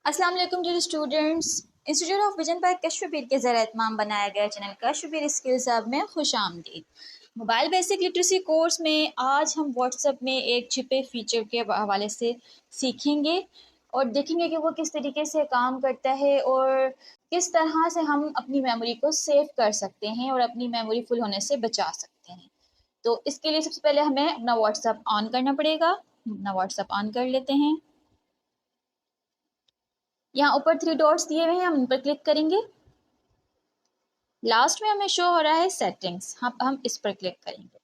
अस्सलाम वालेकुम dear students. Institute of vision पर कश्फपीर के ज़रिए इत्माम बनाया गया चैनल कश्फपीर स्किल्स हब में खुश आमदीद। मोबाइल बेसिक लिटरेसी कोर्स में आज हम व्हाट्सएप में एक छिपे फीचर के हवाले से सीखेंगे और देखेंगे कि वो किस तरीके से काम करता है और किस तरह से हम अपनी मेमोरी को सेव कर सकते हैं और अपनी मेमोरी फुल होने से बचा सकते हैं। तो इसके लिए सबसे पहले हमें अपना व्हाट्सएप ऑन करना पड़ेगा। अपना व्हाट्सएप ऑन कर लेते हैं। यहाँ ऊपर 3 डॉट्स दिए हुए हैं, हम इन पर क्लिक करेंगे। लास्ट में हमें शो हो रहा है सेटिंग्स, हम इस पर क्लिक करेंगे।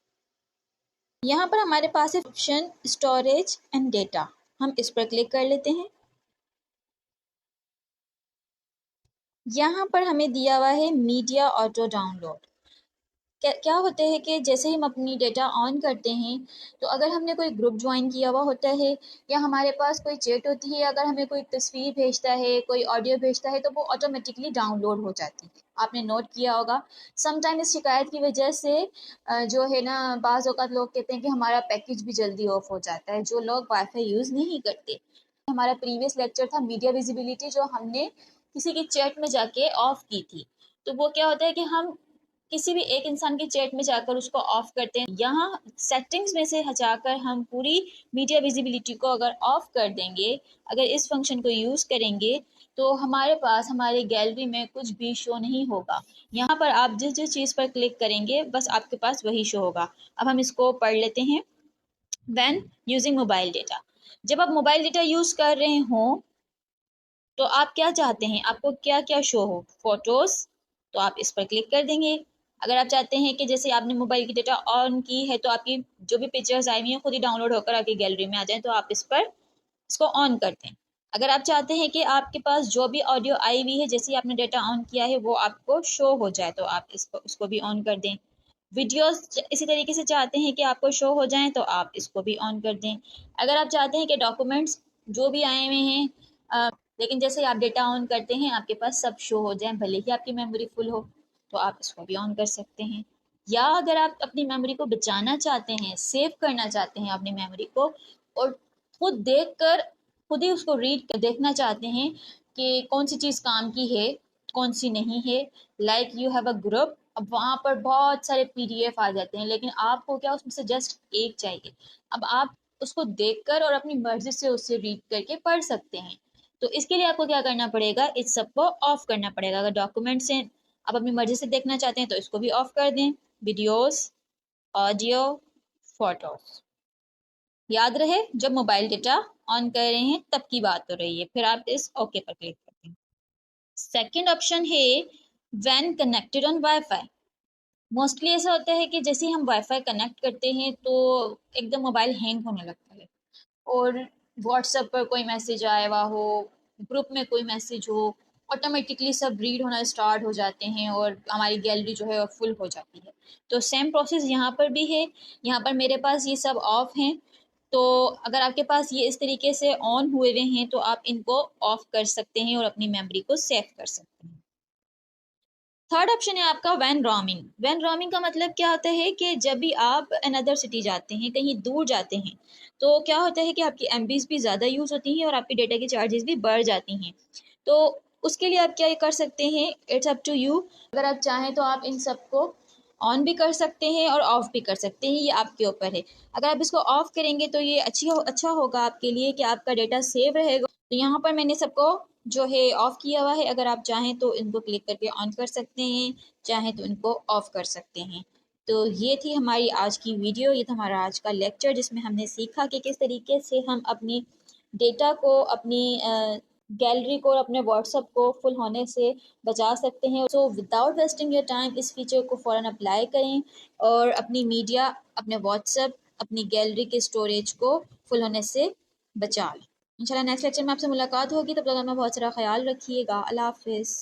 यहाँ पर हमारे पास है ऑप्शन स्टोरेज एंड डेटा, हम इस पर क्लिक कर लेते हैं। यहाँ पर हमें दिया हुआ है मीडिया ऑटो डाउनलोड। क्या होता है कि जैसे ही हम अपनी डेटा ऑन करते हैं तो अगर हमने कोई ग्रुप ज्वाइन किया हुआ होता है या हमारे पास कोई चैट होती है, अगर हमें कोई तस्वीर भेजता है, कोई ऑडियो भेजता है तो वो ऑटोमेटिकली डाउनलोड हो जाती है। आपने नोट किया होगा। समटाइम इस शिकायत की वजह से जो है ना, बाज़ औक़ात लोग कहते हैं कि हमारा पैकेज भी जल्दी ऑफ हो जाता है, जो लोग वाईफाई यूज़ नहीं करते। हमारा प्रीवियस लेक्चर था मीडिया विजिबिलिटी, जो हमने किसी की चैट में जाके ऑफ की थी। तो वो क्या होता है कि हम किसी भी एक इंसान के चैट में जाकर उसको ऑफ करते हैं। यहाँ सेटिंग्स में से जाकर हम पूरी मीडिया विजिबिलिटी को अगर ऑफ कर देंगे, अगर इस फंक्शन को यूज़ करेंगे तो हमारे पास हमारी गैलरी में कुछ भी शो नहीं होगा। यहाँ पर आप जिस जिस चीज़ पर क्लिक करेंगे बस आपके पास वही शो होगा। अब हम इसको पढ़ लेते हैं। व्हेन यूजिंग मोबाइल डेटा, जब आप मोबाइल डेटा यूज़ कर रहे हों तो आप क्या चाहते हैं, आपको क्या क्या शो हो? फोटोज़, तो आप इस पर क्लिक कर देंगे। अगर आप चाहते हैं कि जैसे आपने मोबाइल की डेटा ऑन की है तो आपकी जो भी पिक्चर्स आई हुई हैं खुद ही डाउनलोड होकर आपकी गैलरी में आ जाएं, तो आप इसको ऑन कर दें। अगर आप चाहते हैं कि आपके पास जो भी ऑडियो आई हुई है जैसे ही आपने डेटा ऑन किया है वो आपको शो हो जाए, तो आप उसको भी ऑन कर दें। वीडियोस इसी तरीके से चाहते हैं कि आपको शो हो जाएं तो आप इसको भी ऑन कर दें। अगर आप चाहते हैं कि डॉक्यूमेंट्स जो भी आए हुए हैं लेकिन जैसे ही आप डेटा ऑन करते हैं आपके पास सब शो हो जाए, भले ही आपकी मेमोरी फुल हो, तो आप इसको भी ऑन कर सकते हैं। या अगर आप अपनी मेमोरी को बचाना चाहते हैं, सेव करना चाहते हैं अपनी मेमोरी को, और खुद देख कर खुद ही उसको रीड कर देखना चाहते हैं कि कौन सी चीज़ काम की है, कौन सी नहीं है। Like you have a group, अब वहाँ पर बहुत सारे पीडीएफ आ जाते हैं लेकिन आपको क्या उसमें से जस्ट एक चाहिए। अब आप उसको देखकर और अपनी मर्जी से उससे रीड करके पढ़ सकते हैं। तो इसके लिए आपको क्या करना पड़ेगा, इस सबको ऑफ करना पड़ेगा। अगर डॉक्यूमेंट से आप अपनी मर्जी से देखना चाहते हैं तो इसको भी ऑफ कर दें। Videos, audio, photos. याद रहे जब मोबाइल डेटा ऑन कर रहे हैं तब की बात हो रही है। फिर आप इस ओके पर क्लिक करते हैं। सेकंड ऑप्शन है when connected on wifi. Mostly ऐसा होता है कि जैसे ही हम वाईफाई कनेक्ट करते हैं तो एकदम मोबाइल हैंग होने लगता है और व्हाट्सएप पर कोई मैसेज आया हुआ हो, ग्रुप में कोई मैसेज हो, ऑटोमेटिकली सब रीड होना स्टार्ट हो जाते हैं और हमारी गैलरी जो है फुल हो जाती है। तो सेम प्रोसेस यहाँ पर भी है। यहाँ पर मेरे पास ये सब ऑफ हैं, तो अगर आपके पास ये इस तरीके से ऑन हुए हुए हैं तो आप इनको ऑफ कर सकते हैं और अपनी मेमोरी को सेव कर सकते हैं। थर्ड ऑप्शन है आपका वैन रोमिंग। वैन रोमिंग का मतलब क्या होता है कि जब भी आप अनदर सिटी जाते हैं, कहीं दूर जाते हैं, तो क्या होता है कि आपकी एमबीज भी ज़्यादा यूज़ होती हैं और आपकी डेटा की चार्जेस भी बढ़ जाती हैं। तो उसके लिए आप क्या कर सकते हैं, इट्स अप टू यू। अगर आप चाहें तो आप इन सबको ऑन भी कर सकते हैं और ऑफ भी कर सकते हैं, ये आपके ऊपर है। अगर आप इसको ऑफ करेंगे तो ये अच्छा होगा आपके लिए कि आपका डेटा सेव रहेगा। तो यहाँ पर मैंने सबको जो है ऑफ किया हुआ है। अगर आप चाहें तो इनको क्लिक करके ऑन कर सकते हैं, चाहें तो इनको ऑफ कर सकते हैं। तो ये थी हमारी आज की वीडियो, ये था हमारा आज का लेक्चर जिसमें हमने सीखा कि किस तरीके से हम अपनी डेटा को, अपनी गैलरी को और अपने व्हाट्सएप को फुल होने से बचा सकते हैं। So without wasting your time इस फीचर को फ़ौरन अप्लाई करें और अपनी मीडिया, अपने व्हाट्सएप, अपनी गैलरी के स्टोरेज को फुल होने से बचा लें। इंशाल्लाह नेक्स्ट लेक्चर में आपसे मुलाकात होगी, तब तक अपना बहुत सारा ख्याल रखिएगा। अल्लाह हाफ़िज़।